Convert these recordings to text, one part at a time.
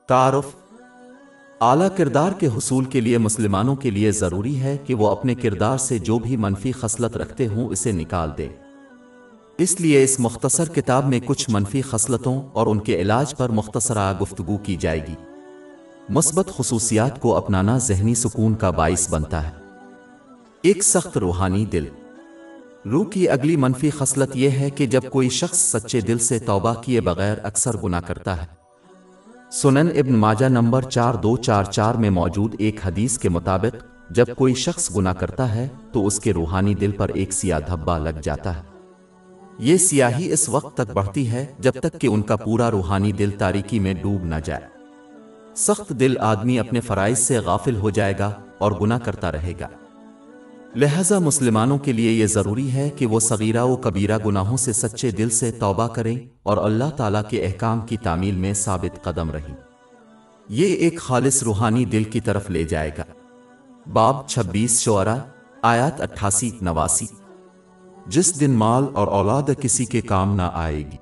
تعارف اعلیٰ کردار کے حصول کے لیے مسلمانوں کے لیے ضروری ہے کہ وہ اپنے کردار سے جو بھی منفی خصلت رکھتے ہوں اسے نکال دیں۔ اس لیے اس مختصر کتاب میں کچھ منفی خصلتوں اور ان کے علاج پر مختصرہ گفتگو کی جائے گی۔ مثبت خصوصیات کو اپنانا ذہنی سکون کا باعث بنتا ہے۔ ایک سخت روحانی دل۔ روح کی اگلی منفی خصلت یہ ہے کہ جب کوئی شخص سچے دل سے توبہ کیے بغیر اکثر گناہ کرتا ہے۔ سنن ابن ماجہ نمبر 4244 میں موجود ایک حدیث کے مطابق جب کوئی شخص گناہ کرتا ہے تو اس کے روحانی دل پر ایک سیاہ دھبا لگ جاتا ہے۔ یہ سیاہی اس وقت تک بڑھتی ہے جب تک کہ ان کا پورا روحانی دل تاریکی میں ڈوب نہ جائے۔ سخت دل آدمی اپنے فرائض سے غافل ہو جائے گا اور گناہ کرتا رہے گا۔ لہذا مسلمانوں کے لیے یہ ضروری ہے کہ وہ صغیرہ و کبیرہ گناہوں سے سچے دل سے توبہ کریں اور اللہ تعالیٰ کے احکام کی تعمیل میں ثابت قدم رہیں۔ یہ ایک خالص روحانی دل کی طرف لے جائے گا۔ باب 26 شعراء آیات 88-89۔ جس دن مال اور اولاد کسی کے کام نہ آئے گی،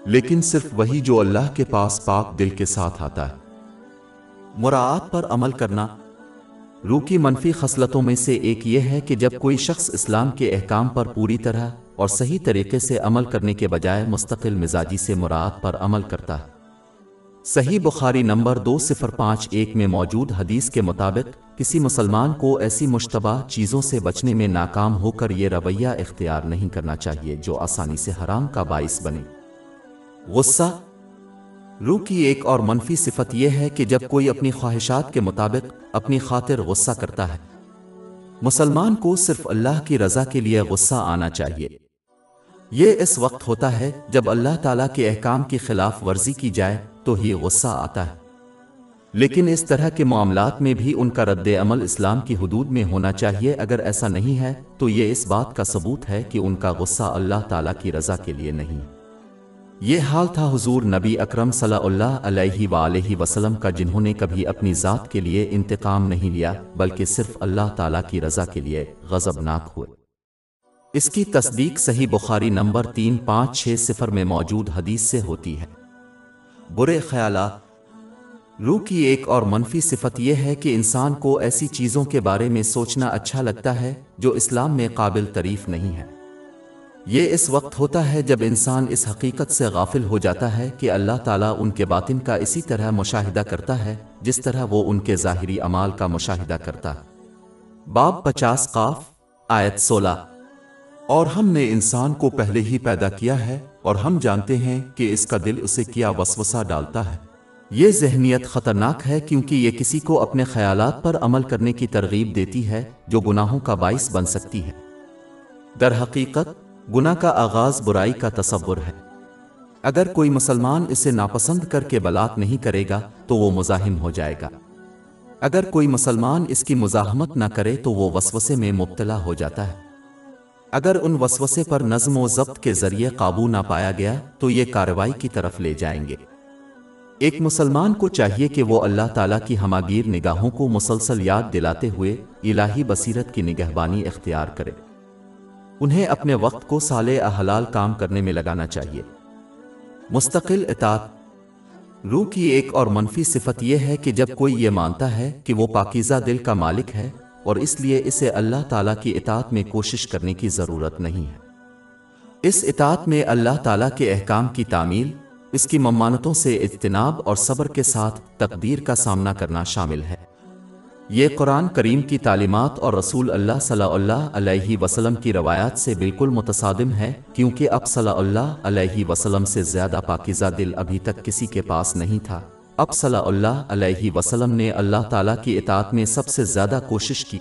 لیکن صرف وہی جو اللہ کے پاس پاک دل کے ساتھ آتا ہے۔ مراعات پر عمل کرنا۔ روح کی منفی خصلتوں میں سے ایک یہ ہے کہ جب کوئی شخص اسلام کے احکام پر پوری طرح اور صحیح طریقے سے عمل کرنے کے بجائے مستقل مزاجی سے مراعات پر عمل کرتا ہے۔ صحیح بخاری نمبر 2051 میں موجود حدیث کے مطابق کسی مسلمان کو ایسی مشتبہ چیزوں سے بچنے میں ناکام ہو کر یہ رویہ اختیار نہیں کرنا چاہیے جو آسانی سے حرام کا باعث بنے۔ غصہ۔ روح کی ایک اور منفی صفت یہ ہے کہ جب کوئی اپنی خواہشات کے مطابق اپنی خاطر غصہ کرتا ہے۔ مسلمان کو صرف اللہ کی رضا کے لیے غصہ آنا چاہیے۔ یہ اس وقت ہوتا ہے جب اللہ تعالیٰ کے احکام کی خلاف ورزی کی جائے تو ہی غصہ آتا ہے، لیکن اس طرح کے معاملات میں بھی ان کا رد عمل اسلام کی حدود میں ہونا چاہیے۔ اگر ایسا نہیں ہے تو یہ اس بات کا ثبوت ہے کہ ان کا غصہ اللہ تعالیٰ کی رضا کے لیے نہیں۔ یہ حال تھا حضور نبی اکرم صلی اللہ علیہ وآلہ وسلم کا، جنہوں نے کبھی اپنی ذات کے لیے انتقام نہیں لیا بلکہ صرف اللہ تعالیٰ کی رضا کے لیے غضبناک ہوئے۔ اس کی تصدیق صحیح بخاری نمبر 3560 میں موجود حدیث سے ہوتی ہے۔ برے خیالات۔ روح کی ایک اور منفی صفت یہ ہے کہ انسان کو ایسی چیزوں کے بارے میں سوچنا اچھا لگتا ہے جو اسلام میں قابل تعریف نہیں ہے۔ یہ اس وقت ہوتا ہے جب انسان اس حقیقت سے غافل ہو جاتا ہے کہ اللہ تعالیٰ ان کے باطن کا اسی طرح مشاہدہ کرتا ہے جس طرح وہ ان کے ظاہری اعمال کا مشاہدہ کرتا ہے۔ باب 50 قاف آیت 16۔ اور ہم نے انسان کو پہلے ہی پیدا کیا ہے اور ہم جانتے ہیں کہ اس کا دل اسے کیا وسوسہ ڈالتا ہے۔ یہ ذہنیت خطرناک ہے کیونکہ یہ کسی کو اپنے خیالات پر عمل کرنے کی ترغیب دیتی ہے جو گناہوں کا باعث بن سکتی ہے۔ در حقیقت گناہ کا آغاز برائی کا تصور ہے۔ اگر کوئی مسلمان اسے ناپسند کر کے بلاغ نہیں کرے گا تو وہ مزاحم ہو جائے گا۔ اگر کوئی مسلمان اس کی مزاحمت نہ کرے تو وہ وسوسے میں مبتلا ہو جاتا ہے۔ اگر ان وسوسے پر نظم و ضبط کے ذریعے قابو نہ پایا گیا تو یہ کارروائی کی طرف لے جائیں گے۔ ایک مسلمان کو چاہیے کہ وہ اللہ تعالیٰ کی ہماگیر نگاہوں کو مسلسل یاد دلاتے ہوئے الہی بصیرت کی نگہبانی اختیار کرے۔ انہیں اپنے وقت کو صالح حلال کام کرنے میں لگانا چاہیے۔ مستقل اطاعت۔ روح کی ایک اور منفی صفت یہ ہے کہ جب کوئی یہ مانتا ہے کہ وہ پاکیزہ دل کا مالک ہے اور اس لیے اسے اللہ تعالیٰ کی اطاعت میں کوشش کرنے کی ضرورت نہیں ہے۔ اس اطاعت میں اللہ تعالیٰ کے احکام کی تعمیل، اس کی ممانعتوں سے اجتناب اور صبر کے ساتھ تقدیر کا سامنا کرنا شامل ہے۔ یہ قرآن کریم کی تعلیمات اور رسول اللہ صلی اللہ علیہ وسلم کی روایات سے بالکل متصادم ہے، کیونکہ اب صلی اللہ علیہ وسلم سے زیادہ پاکیزہ دل ابھی تک کسی کے پاس نہیں تھا۔ اب صلی اللہ علیہ وسلم نے اللہ تعالیٰ کی اطاعت میں سب سے زیادہ کوشش کی۔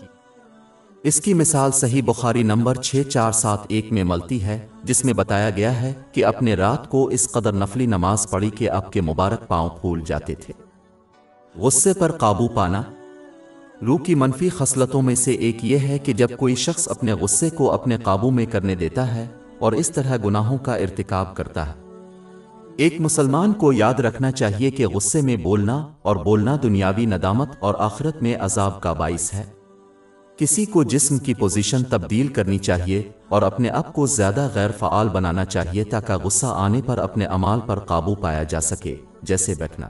اس کی مثال صحیح بخاری نمبر 6471 میں ملتی ہے، جس میں بتایا گیا ہے کہ اپنے رات کو اس قدر نفلی نماز پڑھی کہ آپ کے مبارک پاؤں پھول جاتے تھے۔ غصے پر قابو پانا۔ روح کی منفی خصلتوں میں سے ایک یہ ہے کہ جب کوئی شخص اپنے غصے کو اپنے قابو میں کرنے دیتا ہے اور اس طرح گناہوں کا ارتکاب کرتا ہے۔ ایک مسلمان کو یاد رکھنا چاہیے کہ غصے میں بولنا دنیاوی ندامت اور آخرت میں عذاب کا باعث ہے۔ کسی کو جسم کی پوزیشن تبدیل کرنی چاہیے اور اپنے آپ کو زیادہ غیر فعال بنانا چاہیے تاکہ غصہ آنے پر اپنے اعمال پر قابو پایا جا سکے، جیسے بیٹھنا۔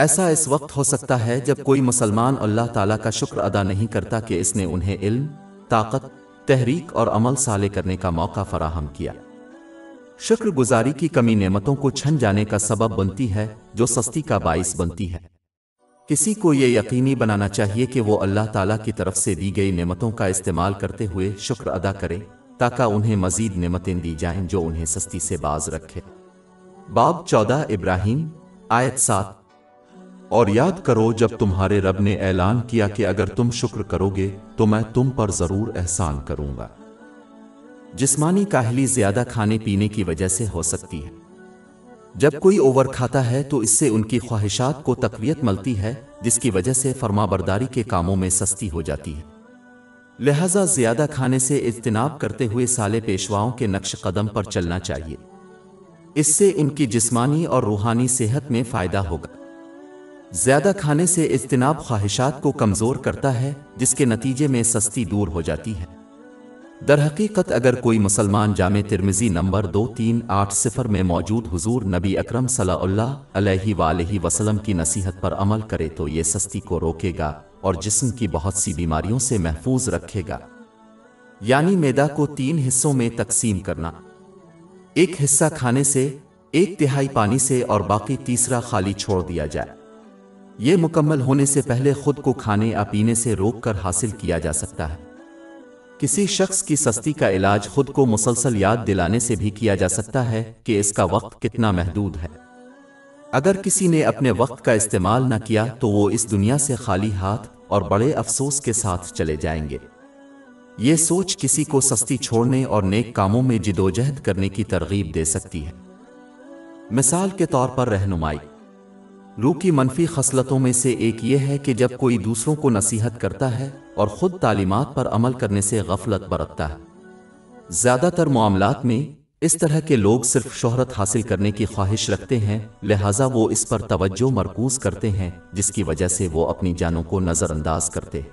ایسا اس وقت ہو سکتا ہے جب کوئی مسلمان اللہ تعالیٰ کا شکر ادا نہیں کرتا کہ اس نے انہیں علم، طاقت، تحریک اور عمل صالح کرنے کا موقع فراہم کیا۔ شکر گزاری کی کمی نعمتوں کو چھن جانے کا سبب بنتی ہے، جو سستی کا باعث بنتی ہے۔ کسی کو یہ یقینی بنانا چاہیے کہ وہ اللہ تعالیٰ کی طرف سے دی گئی نعمتوں کا استعمال کرتے ہوئے شکر ادا کرے، تاکہ انہیں مزید نعمتیں دی جائیں جو انہیں سستی سے باز رکھے۔ باب 14 ابراہیم آیت 7۔ اور یاد کرو جب تمہارے رب نے اعلان کیا کہ اگر تم شکر کرو گے تو میں تم پر ضرور احسان کروں گا۔ جسمانی کاہلی زیادہ کھانے پینے کی وجہ سے ہو سکتی ہے۔ جب کوئی اوور کھاتا ہے تو اس سے ان کی خواہشات کو تقویت ملتی ہے، جس کی وجہ سے فرمانبرداری کے کاموں میں سستی ہو جاتی ہے۔ لہذا زیادہ کھانے سے اجتناب کرتے ہوئے صالح پیشواؤں کے نقش قدم پر چلنا چاہیے۔ اس سے ان کی جسمانی اور روحانی صحت میں فائدہ ہوگا۔ زیادہ کھانے سے اجتناب خواہشات کو کمزور کرتا ہے، جس کے نتیجے میں سستی دور ہو جاتی ہے۔ در حقیقت اگر کوئی مسلمان جامع ترمذی نمبر 2380 میں موجود حضور نبی اکرم صلی اللہ علیہ وآلہ وسلم کی نصیحت پر عمل کرے تو یہ سستی کو روکے گا اور جسم کی بہت سی بیماریوں سے محفوظ رکھے گا۔ یعنی معدہ کو 3 حصوں میں تقسیم کرنا، ایک حصہ کھانے سے، 1/3 پانی سے اور باقی تیسرا خالی چھوڑ دیا جائے۔ یہ مکمل ہونے سے پہلے خود کو کھانے یا پینے سے روک کر حاصل کیا جا سکتا ہے۔ کسی شخص کی سستی کا علاج خود کو مسلسل یاد دلانے سے بھی کیا جا سکتا ہے کہ اس کا وقت کتنا محدود ہے۔ اگر کسی نے اپنے وقت کا استعمال نہ کیا تو وہ اس دنیا سے خالی ہاتھ اور بڑے افسوس کے ساتھ چلے جائیں گے۔ یہ سوچ کسی کو سستی چھوڑنے اور نیک کاموں میں جدوجہد کرنے کی ترغیب دے سکتی ہے۔ مثال کے طور پر رہنمائی۔ روح کی منفی خصلتوں میں سے ایک یہ ہے کہ جب کوئی دوسروں کو نصیحت کرتا ہے اور خود تعلیمات پر عمل کرنے سے غفلت برتتا ہے۔ زیادہ تر معاملات میں اس طرح کے لوگ صرف شہرت حاصل کرنے کی خواہش رکھتے ہیں، لہٰذا وہ اس پر توجہ مرکوز کرتے ہیں، جس کی وجہ سے وہ اپنی جانوں کو نظر انداز کرتے ہیں۔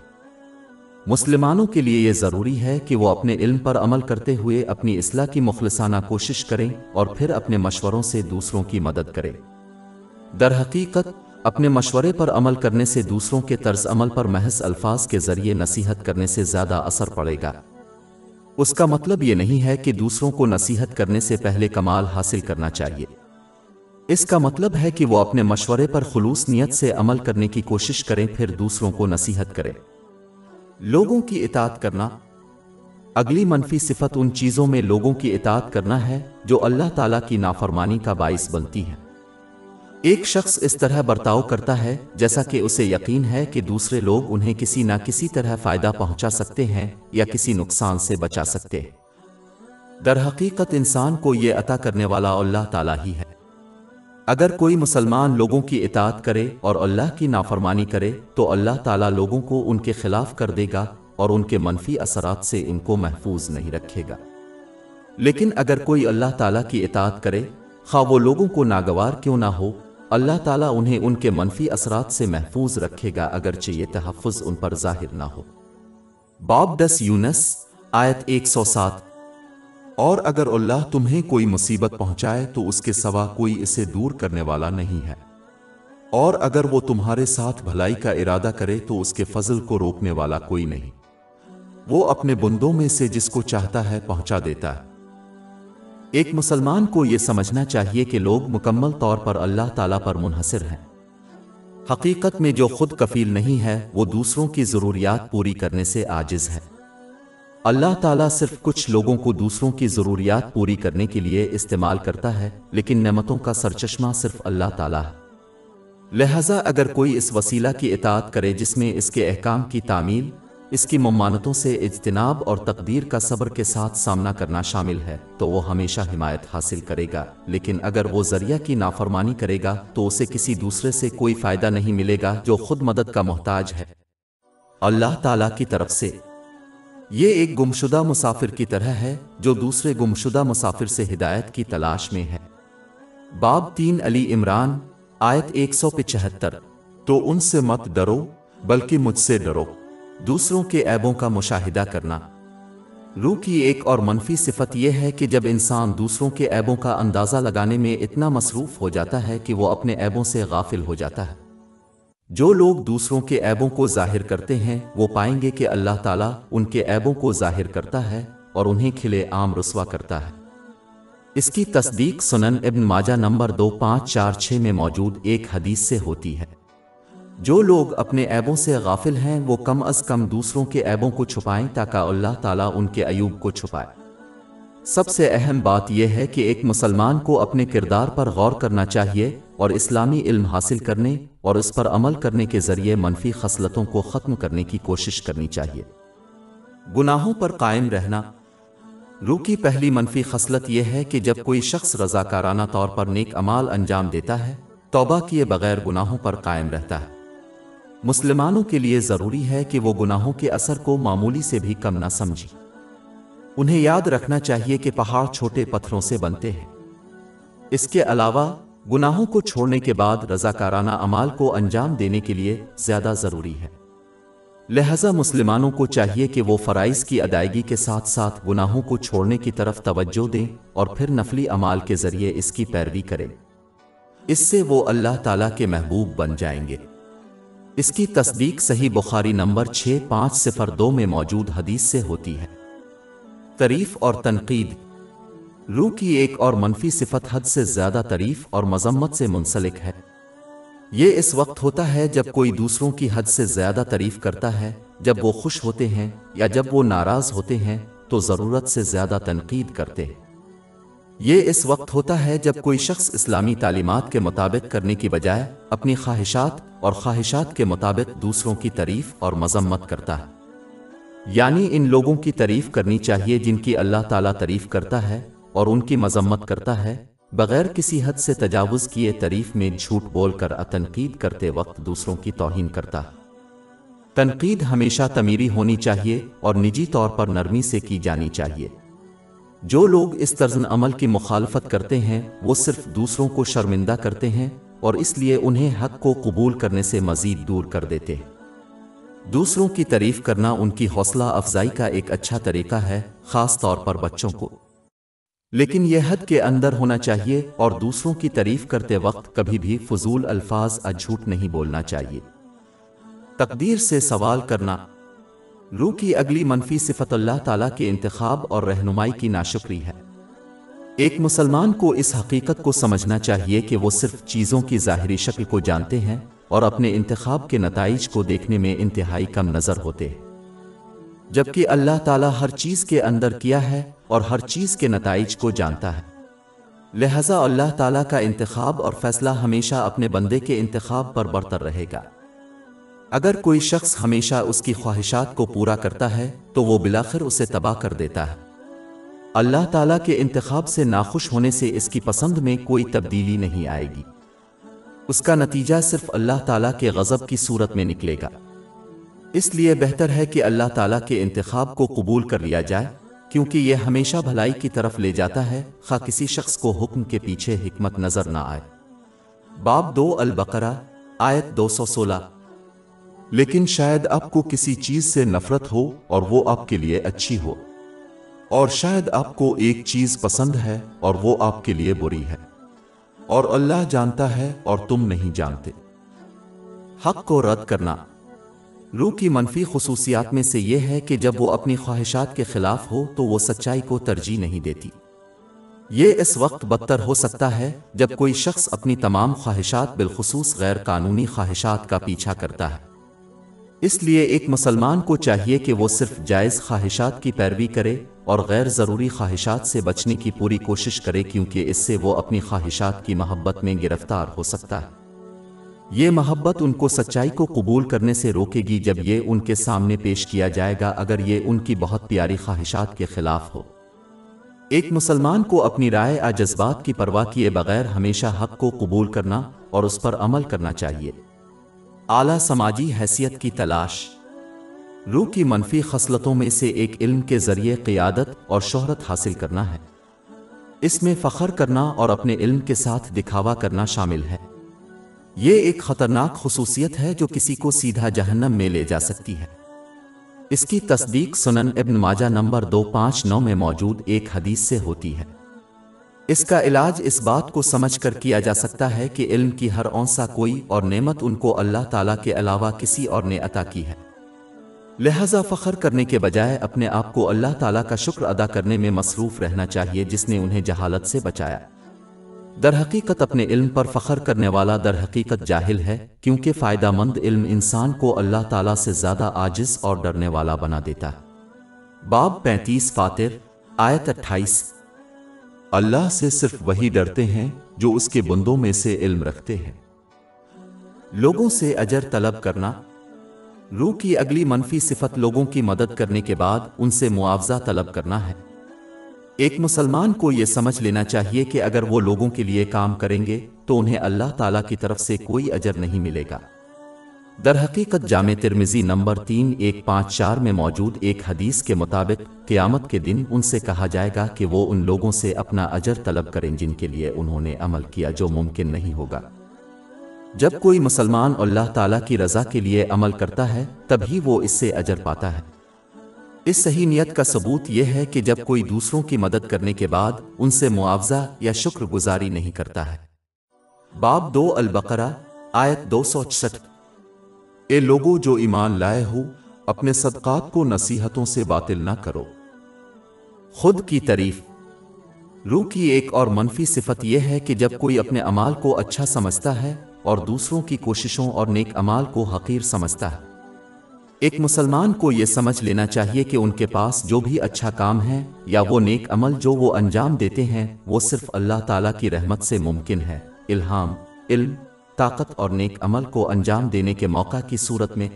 مسلمانوں کے لیے یہ ضروری ہے کہ وہ اپنے علم پر عمل کرتے ہوئے اپنی اصلاح کی مخلصانہ کوشش کریں اور پھر اپنے مشوروں سے دوسروں کی مدد کریں۔ در حقیقت اپنے مشورے پر عمل کرنے سے دوسروں کے طرز عمل پر محض الفاظ کے ذریعے نصیحت کرنے سے زیادہ اثر پڑے گا۔ اس کا مطلب یہ نہیں ہے کہ دوسروں کو نصیحت کرنے سے پہلے کمال حاصل کرنا چاہیے۔ اس کا مطلب ہے کہ وہ اپنے مشورے پر خلوص نیت سے عمل کرنے کی کوشش کریں، پھر دوسروں کو نصیحت کریں۔ لوگوں کی اطاعت کرنا۔ اگلی منفی صفت ان چیزوں میں لوگوں کی اطاعت کرنا ہے جو اللہ تعالیٰ کی نافرمانی کا باعث بنتی ہیں۔ ایک شخص اس طرح برتاؤ کرتا ہے جیسا کہ اسے یقین ہے کہ دوسرے لوگ انہیں کسی نہ کسی طرح فائدہ پہنچا سکتے ہیں یا کسی نقصان سے بچا سکتے ہیں۔ در حقیقت انسان کو یہ عطا کرنے والا اللہ تعالیٰ ہی ہے۔ اگر کوئی مسلمان لوگوں کی اطاعت کرے اور اللہ کی نافرمانی کرے تو اللہ تعالیٰ لوگوں کو ان کے خلاف کر دے گا اور ان کے منفی اثرات سے ان کو محفوظ نہیں رکھے گا۔ لیکن اگر کوئی اللہ تعالیٰ کی اطاعت کرے، خواہ وہ لوگوں کو ناگوار کیوں نہ ہو، اللہ تعالیٰ انہیں ان کے منفی اثرات سے محفوظ رکھے گا، اگرچہ یہ تحفظ ان پر ظاہر نہ ہو۔ باب 10 یونس آیت 107۔ اور اگر اللہ تمہیں کوئی مصیبت پہنچائے تو اس کے سوا کوئی اسے دور کرنے والا نہیں ہے، اور اگر وہ تمہارے ساتھ بھلائی کا ارادہ کرے تو اس کے فضل کو روکنے والا کوئی نہیں۔ وہ اپنے بندوں میں سے جس کو چاہتا ہے پہنچا دیتا ہے۔ ایک مسلمان کو یہ سمجھنا چاہیے کہ لوگ مکمل طور پر اللہ تعالیٰ پر منحصر ہیں۔ حقیقت میں جو خود کفیل نہیں ہے وہ دوسروں کی ضروریات پوری کرنے سے عاجز ہے۔ اللہ تعالیٰ صرف کچھ لوگوں کو دوسروں کی ضروریات پوری کرنے کے لیے استعمال کرتا ہے، لیکن نعمتوں کا سرچشمہ صرف اللہ تعالیٰ ہے۔ لہٰذا اگر کوئی اس وسیلہ کی اطاعت کرے جس میں اس کے احکام کی تعمیل، اس کی ممانعتوں سے اجتناب اور تقدیر کا صبر کے ساتھ سامنا کرنا شامل ہے تو وہ ہمیشہ حمایت حاصل کرے گا، لیکن اگر وہ ذریعہ کی نافرمانی کرے گا تو اسے کسی دوسرے سے کوئی فائدہ نہیں ملے گا جو خود مدد کا محتاج ہے اللہ تعالیٰ کی طرف سے۔ یہ ایک گمشدہ مسافر کی طرح ہے جو دوسرے گمشدہ مسافر سے ہدایت کی تلاش میں ہے۔ باب 3 علی عمران آیت 175۔ تو ان سے مت ڈرو بلکہ مجھ سے ڈرو۔ دوسروں کے عیبوں کا مشاہدہ کرنا۔ روح کی ایک اور منفی صفت یہ ہے کہ جب انسان دوسروں کے عیبوں کا اندازہ لگانے میں اتنا مصروف ہو جاتا ہے کہ وہ اپنے عیبوں سے غافل ہو جاتا ہے۔ جو لوگ دوسروں کے عیبوں کو ظاہر کرتے ہیں وہ پائیں گے کہ اللہ تعالیٰ ان کے عیبوں کو ظاہر کرتا ہے اور انہیں کھلے عام رسوا کرتا ہے۔ اس کی تصدیق سنن ابن ماجہ نمبر 2546 میں موجود ایک حدیث سے ہوتی ہے۔ جو لوگ اپنے عیبوں سے غافل ہیں وہ کم از کم دوسروں کے عیبوں کو چھپائیں تاکہ اللہ تعالیٰ ان کے عیوب کو چھپائے۔ سب سے اہم بات یہ ہے کہ ایک مسلمان کو اپنے کردار پر غور کرنا چاہیے اور اسلامی علم حاصل کرنے اور اس پر عمل کرنے کے ذریعے منفی خصلتوں کو ختم کرنے کی کوشش کرنی چاہیے۔ گناہوں پر قائم رہنا۔ روح کی پہلی منفی خصلت یہ ہے کہ جب کوئی شخص رضاکارانہ طور پر نیک اعمال انجام دیتا ہے، توبہ کیے بغیر گناہوں پر قائم رہتا ہے۔ مسلمانوں کے لیے ضروری ہے کہ وہ گناہوں کے اثر کو معمولی سے بھی کم نہ سمجھیں۔ انہیں یاد رکھنا چاہیے کہ پہاڑ چھوٹے پتھروں سے بنتے ہیں۔ اس کے علاوہ گناہوں کو چھوڑنے کے بعد رضاکارانہ اعمال کو انجام دینے کے لیے زیادہ ضروری ہے۔ لہذا مسلمانوں کو چاہیے کہ وہ فرائض کی ادائیگی کے ساتھ ساتھ گناہوں کو چھوڑنے کی طرف توجہ دیں اور پھر نفلی اعمال کے ذریعے اس کی پیروی کریں۔ اس سے وہ اللہ تعالیٰ کے محبوب بن جائیں گے۔ اس کی تصدیق صحیح بخاری نمبر 6502 میں موجود حدیث سے ہوتی ہے۔ تعریف اور تنقید۔ روح کی ایک اور منفی صفت حد سے زیادہ تعریف اور مذمت سے منسلک ہے۔ یہ اس وقت ہوتا ہے جب کوئی دوسروں کی حد سے زیادہ تعریف کرتا ہے، جب وہ خوش ہوتے ہیں یا جب وہ ناراض ہوتے ہیں تو ضرورت سے زیادہ تنقید کرتے ہیں۔ یہ اس وقت ہوتا ہے جب کوئی شخص اسلامی تعلیمات کے مطابق کرنے کی بجائے اپنی خواہشات اور خواہشات کے مطابق دوسروں کی تعریف اور مذمت کرتا ہے۔ یعنی ان لوگوں کی تعریف کرنی چاہیے جن کی اللہ تعالیٰ تعریف کرتا ہے اور ان کی مذمت کرتا ہے، بغیر کسی حد سے تجاوز کیے تعریف میں جھوٹ بول کر تنقید کرتے وقت دوسروں کی توہین کرتا ہے۔ تنقید ہمیشہ تعمیری ہونی چاہیے اور نجی طور پر نرمی سے کی جانی چاہیے۔ جو لوگ اس طرز عمل کی مخالفت کرتے ہیں وہ صرف دوسروں کو شرمندہ کرتے ہیں اور اس لیے انہیں حق کو قبول کرنے سے مزید دور کر دیتے ہیں۔ دوسروں کی تعریف کرنا ان کی حوصلہ افزائی کا ایک اچھا طریقہ ہے، خاص طور پر بچوں کو، لیکن یہ حد کے اندر ہونا چاہیے اور دوسروں کی تعریف کرتے وقت کبھی بھی فضول الفاظ جھوٹ نہیں بولنا چاہیے۔ تقدیر سے سوال کرنا۔ روح کی اگلی منفی صفت اللہ تعالیٰ کے انتخاب اور رہنمائی کی ناشکری ہے۔ ایک مسلمان کو اس حقیقت کو سمجھنا چاہیے کہ وہ صرف چیزوں کی ظاہری شکل کو جانتے ہیں اور اپنے انتخاب کے نتائج کو دیکھنے میں انتہائی کم نظر ہوتے ہیں، جبکہ اللہ تعالیٰ ہر چیز کے اندر کیا ہے اور ہر چیز کے نتائج کو جانتا ہے۔ لہذا اللہ تعالیٰ کا انتخاب اور فیصلہ ہمیشہ اپنے بندے کے انتخاب پر برتر رہے گا۔ اگر کوئی شخص ہمیشہ اس کی خواہشات کو پورا کرتا ہے تو وہ بالآخر اسے تباہ کر دیتا ہے۔ اللہ تعالیٰ کے انتخاب سے ناخوش ہونے سے اس کی پسند میں کوئی تبدیلی نہیں آئے گی، اس کا نتیجہ صرف اللہ تعالیٰ کے غضب کی صورت میں نکلے گا۔ اس لیے بہتر ہے کہ اللہ تعالیٰ کے انتخاب کو قبول کر لیا جائے، کیونکہ یہ ہمیشہ بھلائی کی طرف لے جاتا ہے، خواہ کسی شخص کو حکم کے پیچھے حکمت نظر نہ آئے۔ باب 2 البقرہ آیت 216۔ لیکن شاید آپ کو کسی چیز سے نفرت ہو اور وہ آپ کے لیے اچھی ہو، اور شاید آپ کو ایک چیز پسند ہے اور وہ آپ کے لیے بری ہے، اور اللہ جانتا ہے اور تم نہیں جانتے۔ حق کو رد کرنا۔ روح کی منفی خصوصیات میں سے یہ ہے کہ جب وہ اپنی خواہشات کے خلاف ہو تو وہ سچائی کو ترجیح نہیں دیتی۔ یہ اس وقت بدتر ہو سکتا ہے جب کوئی شخص اپنی تمام خواہشات بالخصوص غیر قانونی خواہشات کا پیچھا کرتا ہے۔ اس لیے ایک مسلمان کو چاہیے کہ وہ صرف جائز خواہشات کی پیروی کرے اور غیر ضروری خواہشات سے بچنے کی پوری کوشش کرے، کیونکہ اس سے وہ اپنی خواہشات کی محبت میں گرفتار ہو سکتا ہے۔ یہ محبت ان کو سچائی کو قبول کرنے سے روکے گی جب یہ ان کے سامنے پیش کیا جائے گا اگر یہ ان کی بہت پیاری خواہشات کے خلاف ہو۔ ایک مسلمان کو اپنی رائے یا جذبات کی پرواہ کیے بغیر ہمیشہ حق کو قبول کرنا اور اس پر عمل کرنا چاہیے۔ اعلیٰ سماجی حیثیت کی تلاش۔ روح کی منفی خصلتوں میں سے ایک علم کے ذریعے قیادت اور شہرت حاصل کرنا ہے۔ اس میں فخر کرنا اور اپنے علم کے ساتھ دکھاوا کرنا شامل ہے۔ یہ ایک خطرناک خصوصیت ہے جو کسی کو سیدھا جہنم میں لے جا سکتی ہے۔ اس کی تصدیق سنن ابن ماجہ نمبر 259 میں موجود ایک حدیث سے ہوتی ہے۔ اس کا علاج اس بات کو سمجھ کر کیا جا سکتا ہے کہ علم کی ہر اونسا کوئی اور نعمت ان کو اللہ تعالیٰ کے علاوہ کسی اور نے عطا کی ہے، لہذا فخر کرنے کے بجائے اپنے آپ کو اللہ تعالیٰ کا شکر ادا کرنے میں مصروف رہنا چاہیے جس نے انہیں جہالت سے بچایا۔ در حقیقت اپنے علم پر فخر کرنے والا در حقیقت جاہل ہے، کیونکہ فائدہ مند علم انسان کو اللہ تعالیٰ سے زیادہ عاجز اور ڈرنے والا بنا دیتا ہے۔ باب 35 فاطر آیت 28۔ اللہ سے صرف وہی ڈرتے ہیں جو اس کے بندوں میں سے علم رکھتے ہیں۔ لوگوں سے اجر طلب کرنا۔ روح کی اگلی منفی صفت لوگوں کی مدد کرنے کے بعد ان سے معاوضہ طلب کرنا ہے۔ ایک مسلمان کو یہ سمجھ لینا چاہیے کہ اگر وہ لوگوں کے لیے کام کریں گے تو انہیں اللہ تعالیٰ کی طرف سے کوئی اجر نہیں ملے گا۔ در حقیقت جامع ترمذی نمبر 3154 میں موجود ایک حدیث کے مطابق قیامت کے دن ان سے کہا جائے گا کہ وہ ان لوگوں سے اپنا اجر طلب کریں جن کے لیے انہوں نے عمل کیا جو ممکن نہیں ہوگا۔ جب کوئی مسلمان اللہ تعالیٰ کی رضا کے لیے عمل کرتا ہے تبھی وہ اس سے اجر پاتا ہے۔ اس صحیح نیت کا ثبوت یہ ہے کہ جب کوئی دوسروں کی مدد کرنے کے بعد ان سے معاوضہ یا شکر گزاری نہیں کرتا ہے۔ باب 2 البقرہ آیت 266۔ اے لوگو جو ایمان لائے ہو، اپنے صدقات کو نصیحتوں سے باطل نہ کرو۔ خود کی تعریف۔ روح کی ایک اور منفی صفت یہ ہے کہ جب کوئی اپنے اعمال کو اچھا سمجھتا ہے اور دوسروں کی کوششوں اور نیک اعمال کو حقیر سمجھتا ہے۔ ایک مسلمان کو یہ سمجھ لینا چاہیے کہ ان کے پاس جو بھی اچھا کام ہے یا وہ نیک عمل جو وہ انجام دیتے ہیں وہ صرف اللہ تعالیٰ کی رحمت سے ممکن ہے، الہام، علم، طاقت اور نیک عمل کو انجام دینے کے موقع کی صورت میں۔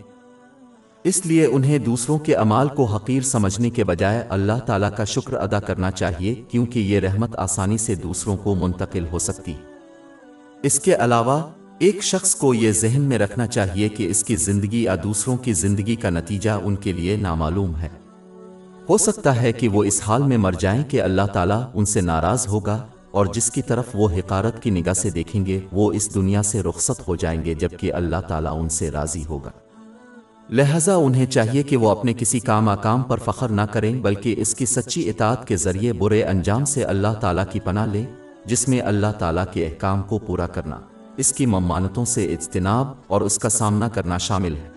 اس لیے انہیں دوسروں کے اعمال کو حقیر سمجھنے کے بجائے اللہ تعالیٰ کا شکر ادا کرنا چاہیے، کیونکہ یہ رحمت آسانی سے دوسروں کو منتقل ہو سکتی۔ اس کے علاوہ ایک شخص کو یہ ذہن میں رکھنا چاہیے کہ اس کی زندگی یا دوسروں کی زندگی کا نتیجہ ان کے لیے نامعلوم ہے۔ ہو سکتا ہے کہ وہ اس حال میں مر جائیں کہ اللہ تعالیٰ ان سے ناراض ہوگا، اور جس کی طرف وہ حقارت کی نگاہ سے دیکھیں گے وہ اس دنیا سے رخصت ہو جائیں گے جبکہ اللہ تعالیٰ ان سے راضی ہوگا۔ لہذا انہیں چاہیے کہ وہ اپنے کسی کام پر فخر نہ کریں بلکہ اس کی سچی اطاعت کے ذریعے برے انجام سے اللہ تعالیٰ کی پناہ لیں، جس میں اللہ تعالیٰ کے احکام کو پورا کرنا، اس کی ممانعتوں سے اجتناب اور اس کا سامنا کرنا شامل ہے۔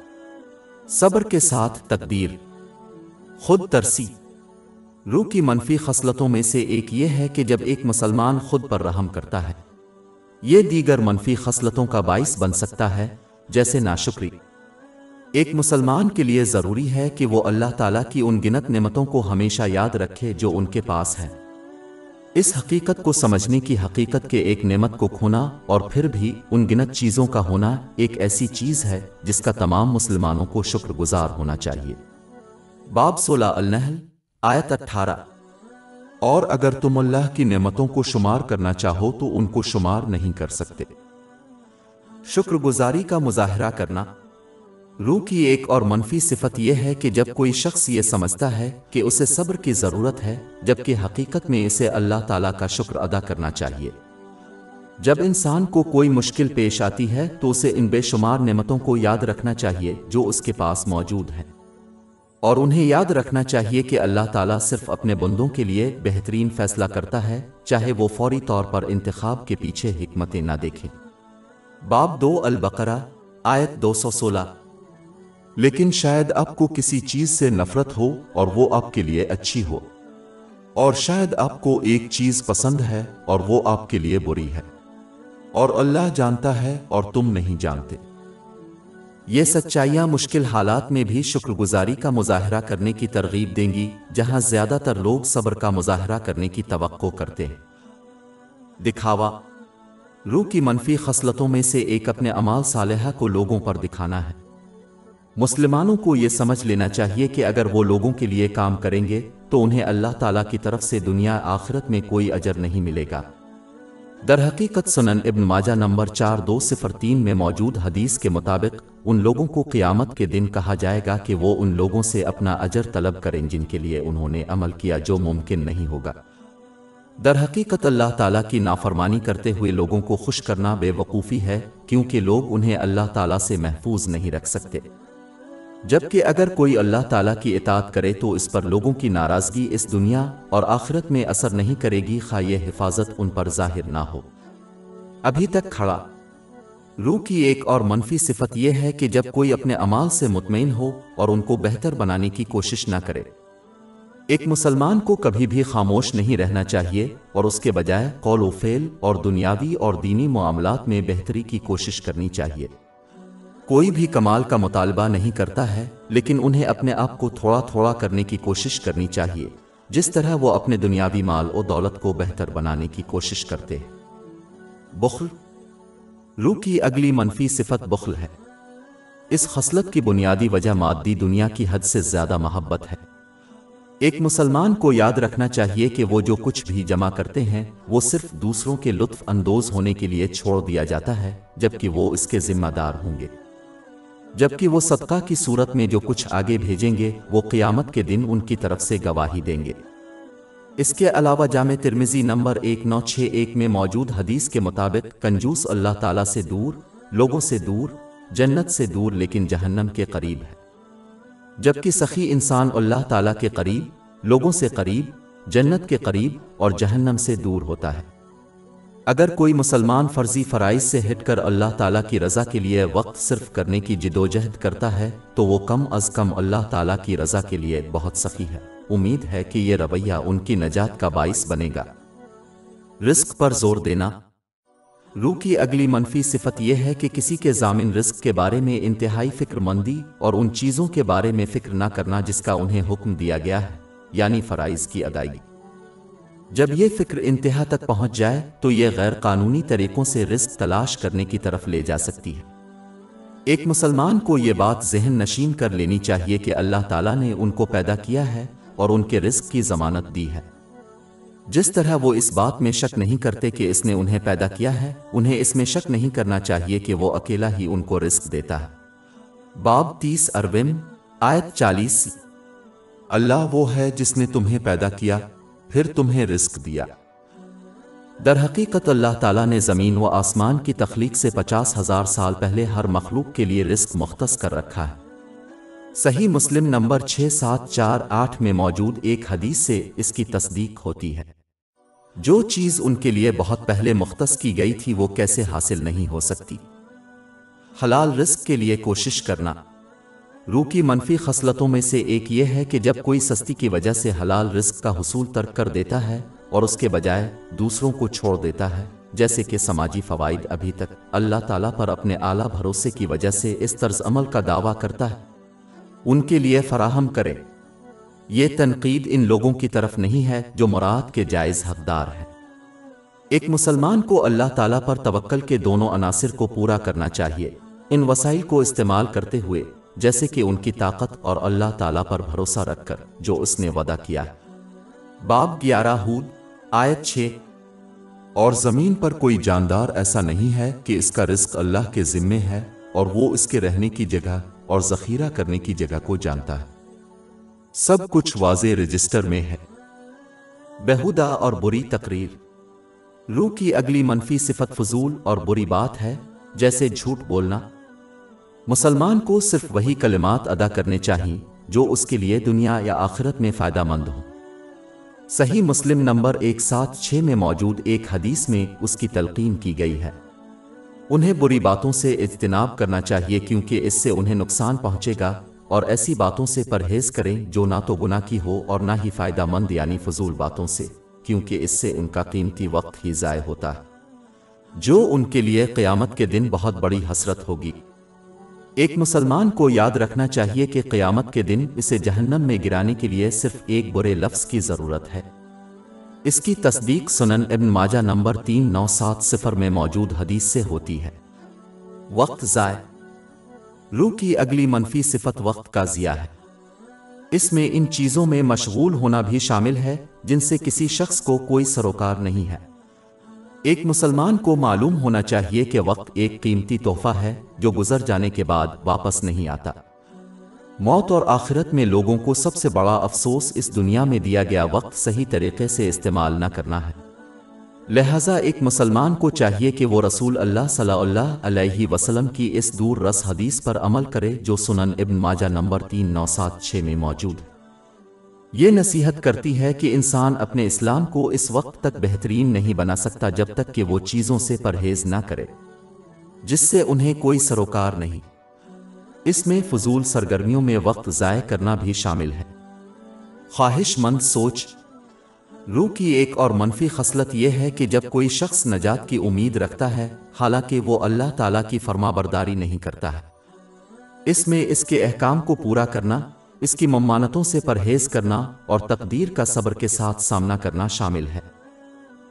صبر کے ساتھ تقدیر۔ خود ترسی۔ روح کی منفی خصلتوں میں سے ایک یہ ہے کہ جب ایک مسلمان خود پر رحم کرتا ہے، یہ دیگر منفی خصلتوں کا باعث بن سکتا ہے، جیسے ناشکری۔ ایک مسلمان کے لیے ضروری ہے کہ وہ اللہ تعالیٰ کی ان گنت نعمتوں کو ہمیشہ یاد رکھے جو ان کے پاس ہیں۔ اس حقیقت کو سمجھنے کی حقیقت کے ایک نعمت کو کھونا اور پھر بھی ان گنت چیزوں کا ہونا ایک ایسی چیز ہے جس کا تمام مسلمانوں کو شکر گزار ہونا چاہیے۔ باب 16 النحل آیت 18۔ اور اگر تم اللہ کی نعمتوں کو شمار کرنا چاہو تو ان کو شمار نہیں کر سکتے۔ شکر گزاری کا مظاہرہ کرنا۔ روح کی ایک اور منفی صفت یہ ہے کہ جب کوئی شخص یہ سمجھتا ہے کہ اسے صبر کی ضرورت ہے جبکہ حقیقت میں اسے اللہ تعالیٰ کا شکر ادا کرنا چاہیے۔ جب انسان کو کوئی مشکل پیش آتی ہے تو اسے ان بے شمار نعمتوں کو یاد رکھنا چاہیے جو اس کے پاس موجود ہیں، اور انہیں یاد رکھنا چاہیے کہ اللہ تعالیٰ صرف اپنے بندوں کے لیے بہترین فیصلہ کرتا ہے، چاہے وہ فوری طور پر انتخاب کے پیچھے حکمتیں نہ دیکھیں۔ باب 2 البقرہ آیت 216۔ لیکن شاید آپ کو کسی چیز سے نفرت ہو اور وہ آپ کے لیے اچھی ہو، اور شاید آپ کو ایک چیز پسند ہے اور وہ آپ کے لیے بری ہے، اور اللہ جانتا ہے اور تم نہیں جانتے۔ یہ سچائیاں مشکل حالات میں بھی شکر گزاری کا مظاہرہ کرنے کی ترغیب دیں گی، جہاں زیادہ تر لوگ صبر کا مظاہرہ کرنے کی توقع کرتے ہیں۔ دکھاوا۔ روح کی منفی خصلتوں میں سے ایک اپنے اعمال صالحہ کو لوگوں پر دکھانا ہے۔ مسلمانوں کو یہ سمجھ لینا چاہیے کہ اگر وہ لوگوں کے لیے کام کریں گے تو انہیں اللہ تعالیٰ کی طرف سے دنیا آخرت میں کوئی اجر نہیں ملے گا۔ در حقیقت سنن ابن ماجہ نمبر 4203 میں موجود حدیث کے مطابق ان لوگوں کو قیامت کے دن کہا جائے گا کہ وہ ان لوگوں سے اپنا اجر طلب کریں جن کے لیے انہوں نے عمل کیا جو ممکن نہیں ہوگا۔ در حقیقت اللہ تعالیٰ کی نافرمانی کرتے ہوئے لوگوں کو خوش کرنا بے وقوفی ہے، کیونکہ لوگ انہیں اللہ تعالیٰ سے محفوظ نہیں رکھ سکتے۔ جبکہ اگر کوئی اللہ تعالیٰ کی اطاعت کرے تو اس پر لوگوں کی ناراضگی اس دنیا اور آخرت میں اثر نہیں کرے گی، خواہ یہ حفاظت ان پر ظاہر نہ ہو۔ ابھی تک کھڑا روح کی ایک اور منفی صفت یہ ہے کہ جب کوئی اپنے اعمال سے مطمئن ہو اور ان کو بہتر بنانے کی کوشش نہ کرے۔ ایک مسلمان کو کبھی بھی خاموش نہیں رہنا چاہیے اور اس کے بجائے قول و فعل اور دنیاوی اور دینی معاملات میں بہتری کی کوشش کرنی چاہیے۔ کوئی بھی کمال کا مطالبہ نہیں کرتا ہے، لیکن انہیں اپنے آپ کو تھوڑا تھوڑا کرنے کی کوشش کرنی چاہیے، جس طرح وہ اپنے دنیاوی مال و دولت کو بہتر بنانے کی کوشش کرتے ہیں۔ بخل روح کی اگلی منفی صفت بخل ہے۔ اس خصلت کی بنیادی وجہ مادی دنیا کی حد سے زیادہ محبت ہے۔ ایک مسلمان کو یاد رکھنا چاہیے کہ وہ جو کچھ بھی جمع کرتے ہیں وہ صرف دوسروں کے لطف اندوز ہونے کے لیے چھوڑ دیا جاتا ہے، جبکہ وہ اس کے ذمہ دار ہوں گے۔ جبکہ وہ صدقہ کی صورت میں جو کچھ آگے بھیجیں گے وہ قیامت کے دن ان کی طرف سے گواہی دیں گے۔ اس کے علاوہ جامع ترمذی نمبر 1961 میں موجود حدیث کے مطابق کنجوس اللہ تعالیٰ سے دور، لوگوں سے دور، جنت سے دور لیکن جہنم کے قریب ہے، جبکہ سخی انسان اللہ تعالیٰ کے قریب، لوگوں سے قریب، جنت کے قریب اور جہنم سے دور ہوتا ہے۔ اگر کوئی مسلمان فرضی فرائض سے ہٹ کر اللہ تعالیٰ کی رضا کے لیے وقت صرف کرنے کی جدوجہد کرتا ہے تو وہ کم از کم اللہ تعالیٰ کی رضا کے لیے بہت سخی ہے۔ امید ہے کہ یہ رویہ ان کی نجات کا باعث بنے گا۔ رزق پر زور دینا روح کی اگلی منفی صفت یہ ہے کہ کسی کے ضامن رزق کے بارے میں انتہائی فکر مندی اور ان چیزوں کے بارے میں فکر نہ کرنا جس کا انہیں حکم دیا گیا ہے، یعنی فرائض کی ادائیگی۔ جب یہ فکر انتہا تک پہنچ جائے تو یہ غیر قانونی طریقوں سے رزق تلاش کرنے کی طرف لے جا سکتی ہے۔ ایک مسلمان کو یہ بات ذہن نشین کر لینی چاہیے کہ اللہ تعالیٰ نے ان کو پیدا کیا ہے اور ان کے رزق کی ضمانت دی ہے۔ جس طرح وہ اس بات میں شک نہیں کرتے کہ اس نے انہیں پیدا کیا ہے، انہیں اس میں شک نہیں کرنا چاہیے کہ وہ اکیلا ہی ان کو رزق دیتا ہے۔ باب 30 آیت 40 اللہ وہ ہے جس نے تمہیں پیدا کیا پھر تمہیں رزق دیا۔ در حقیقت اللہ تعالیٰ نے زمین و آسمان کی تخلیق سے 50,000 سال پہلے ہر مخلوق کے لیے رزق مختص کر رکھا ہے۔ صحیح مسلم نمبر 6748 میں موجود ایک حدیث سے اس کی تصدیق ہوتی ہے۔ جو چیز ان کے لیے بہت پہلے مختص کی گئی تھی وہ کیسے حاصل نہیں ہو سکتی؟ حلال رزق کے لیے کوشش کرنا روح کی منفی خصلتوں میں سے ایک یہ ہے کہ جب کوئی سستی کی وجہ سے حلال رزق کا حصول ترک کر دیتا ہے اور اس کے بجائے دوسروں کو چھوڑ دیتا ہے، جیسے کہ سماجی فوائد، ابھی تک اللہ تعالیٰ پر اپنے اعلیٰ بھروسے کی وجہ سے اس طرز عمل کا دعویٰ کرتا ہے، ان کے لیے فراہم کرے۔ یہ تنقید ان لوگوں کی طرف نہیں ہے جو مراد کے جائز حقدار ہیں۔ ایک مسلمان کو اللہ تعالیٰ پر توکل کے دونوں عناصر کو پورا کرنا چاہیے، ان وسائل کو استعمال کرتے ہوئے جیسے کہ ان کی طاقت اور اللہ تعالیٰ پر بھروسہ رکھ کر جو اس نے وعدہ کیا ہے۔ باب 11 ہود آیت 6 اور زمین پر کوئی جاندار ایسا نہیں ہے کہ اس کا رزق اللہ کے ذمے ہے اور وہ اس کے رہنے کی جگہ اور ذخیرہ کرنے کی جگہ کو جانتا ہے۔ سب کچھ واضح رجسٹر میں ہے۔ بیہودہ اور بری تقریر روح کی اگلی منفی صفت فضول اور بری بات ہے، جیسے جھوٹ بولنا۔ مسلمان کو صرف وہی کلمات ادا کرنے چاہیے جو اس کے لیے دنیا یا آخرت میں فائدہ مند ہوں۔ صحیح مسلم نمبر 176 میں موجود ایک حدیث میں اس کی تلقین کی گئی ہے۔ انہیں بری باتوں سے اجتناب کرنا چاہیے کیونکہ اس سے انہیں نقصان پہنچے گا، اور ایسی باتوں سے پرہیز کریں جو نہ تو گناہ کی ہو اور نہ ہی فائدہ مند، یعنی فضول باتوں سے، کیونکہ اس سے ان کا قیمتی وقت ہی ضائع ہوتا ہے، جو ان کے لیے قیامت کے دن بہت بڑی حسرت ہوگی۔ ایک مسلمان کو یاد رکھنا چاہیے کہ قیامت کے دن اسے جہنم میں گرانے کے لیے صرف ایک برے لفظ کی ضرورت ہے۔ اس کی تصدیق سنن ابن ماجہ نمبر 3970 میں موجود حدیث سے ہوتی ہے۔ وقت ضائع روح کی اگلی منفی صفت وقت کا ضیاع ہے۔ اس میں ان چیزوں میں مشغول ہونا بھی شامل ہے جن سے کسی شخص کو کوئی سروکار نہیں ہے۔ ایک مسلمان کو معلوم ہونا چاہیے کہ وقت ایک قیمتی تحفہ ہے جو گزر جانے کے بعد واپس نہیں آتا۔ موت اور آخرت میں لوگوں کو سب سے بڑا افسوس اس دنیا میں دیا گیا وقت صحیح طریقے سے استعمال نہ کرنا ہے۔ لہذا ایک مسلمان کو چاہیے کہ وہ رسول اللہ صلی اللہ علیہ وسلم کی اس دور رس حدیث پر عمل کرے جو سنن ابن ماجہ نمبر 3976 میں موجود ہے۔ یہ نصیحت کرتی ہے کہ انسان اپنے اسلام کو اس وقت تک بہترین نہیں بنا سکتا جب تک کہ وہ چیزوں سے پرہیز نہ کرے جس سے انہیں کوئی سروکار نہیں۔ اس میں فضول سرگرمیوں میں وقت ضائع کرنا بھی شامل ہے۔ خواہش مند سوچ۔ روح کی ایک اور منفی خصلت یہ ہے کہ جب کوئی شخص نجات کی امید رکھتا ہے حالانکہ وہ اللہ تعالیٰ کی فرمانبرداری نہیں کرتا ہے، اس میں اس کے احکام کو پورا کرنا، اس کی ممانتوں سے پرہیز کرنا اور تقدیر کا صبر کے ساتھ سامنا کرنا شامل ہے۔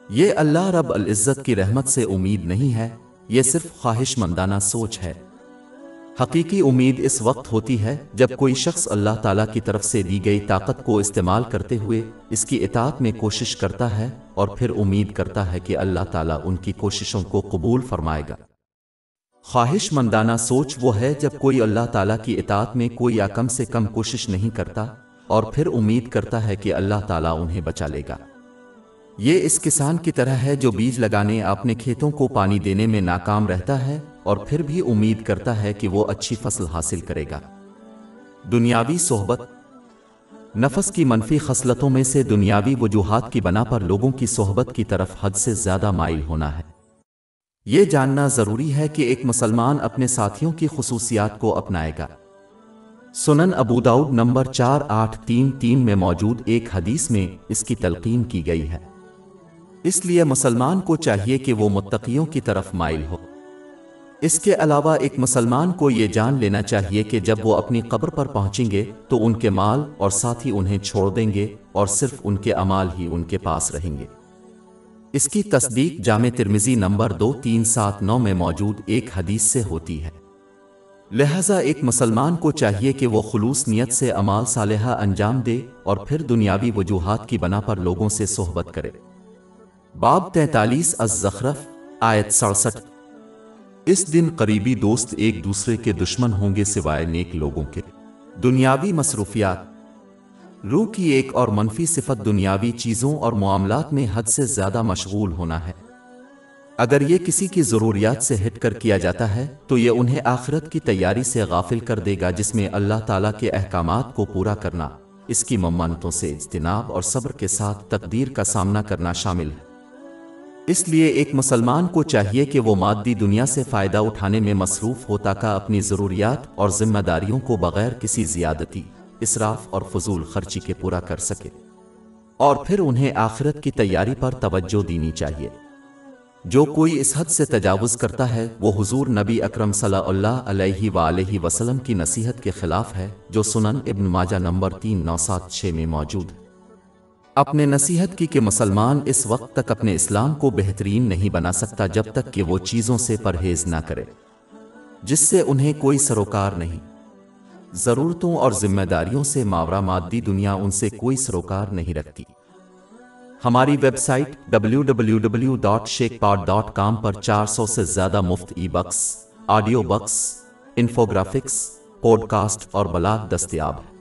یہ اللہ رب العزت کی رحمت سے امید نہیں ہے، یہ صرف خواہش مندانہ سوچ ہے۔ حقیقی امید اس وقت ہوتی ہے جب کوئی شخص اللہ تعالیٰ کی طرف سے دی گئی طاقت کو استعمال کرتے ہوئے اس کی اطاعت میں کوشش کرتا ہے اور پھر امید کرتا ہے کہ اللہ تعالیٰ ان کی کوششوں کو قبول فرمائے گا۔ خواہش مندانہ سوچ وہ ہے جب کوئی اللہ تعالیٰ کی اطاعت میں کوئی یا کم سے کم کوشش نہیں کرتا اور پھر امید کرتا ہے کہ اللہ تعالیٰ انہیں بچا لے گا۔ یہ اس کسان کی طرح ہے جو بیج لگانے اپنے کھیتوں کو پانی دینے میں ناکام رہتا ہے اور پھر بھی امید کرتا ہے کہ وہ اچھی فصل حاصل کرے گا۔ دنیاوی صحبت۔ نفس کی منفی خصلتوں میں سے دنیاوی وجوہات کی بنا پر لوگوں کی صحبت کی طرف حد سے زیادہ مائل ہونا ہے۔ یہ جاننا ضروری ہے کہ ایک مسلمان اپنے ساتھیوں کی خصوصیات کو اپنائے گا۔ سنن ابو داؤد نمبر 4833 میں موجود ایک حدیث میں اس کی تلقین کی گئی ہے۔ اس لیے مسلمان کو چاہیے کہ وہ متقیوں کی طرف مائل ہو۔ اس کے علاوہ ایک مسلمان کو یہ جان لینا چاہیے کہ جب وہ اپنی قبر پر پہنچیں گے تو ان کے مال اور ساتھی انہیں چھوڑ دیں گے اور صرف ان کے اعمال ہی ان کے پاس رہیں گے۔ اس کی تصدیق جامع ترمذی نمبر 2379 میں موجود ایک حدیث سے ہوتی ہے۔ لہذا ایک مسلمان کو چاہیے کہ وہ خلوص نیت سے اعمال صالحہ انجام دے اور پھر دنیاوی وجوہات کی بنا پر لوگوں سے صحبت کرے۔ باب 43 الزخرف آیت 67۔ اس دن قریبی دوست ایک دوسرے کے دشمن ہوں گے سوائے نیک لوگوں کے۔ دنیاوی مصروفیات۔ روح کی ایک اور منفی صفت دنیاوی چیزوں اور معاملات میں حد سے زیادہ مشغول ہونا ہے۔ اگر یہ کسی کی ضروریات سے ہٹ کر کیا جاتا ہے تو یہ انہیں آخرت کی تیاری سے غافل کر دے گا جس میں اللہ تعالیٰ کے احکامات کو پورا کرنا، اس کی ممانتوں سے اجتناب اور صبر کے ساتھ تقدیر کا سامنا کرنا شامل ہے۔ اس لیے ایک مسلمان کو چاہیے کہ وہ مادی دنیا سے فائدہ اٹھانے میں مصروف ہو تاکہ اپنی ضروریات اور ذمہ داریوں کو بغیر کسی زیادتی، اسراف اور فضول خرچی کے پورا کر سکے، اور پھر انہیں آخرت کی تیاری پر توجہ دینی چاہیے۔ جو کوئی اس حد سے تجاوز کرتا ہے وہ حضور نبی اکرم صلی اللہ علیہ وآلہ وسلم کی نصیحت کے خلاف ہے جو سنن ابن ماجہ نمبر 3976 میں موجود ہے۔ اپنے نصیحت کی کہ مسلمان اس وقت تک اپنے اسلام کو بہترین نہیں بنا سکتا جب تک کہ وہ چیزوں سے پرہیز نہ کرے جس سے انہیں کوئی سروکار نہیں۔ ضرورتوں اور ذمہ داریوں سے ماورا مادی دنیا ان سے کوئی سروکار نہیں رکھتی۔ ہماری ویب سائٹ www.sheikhpod.com پر 400 سے زیادہ مفت e books, audio books, infographics, podcast اور بلاگ دستیاب ہے۔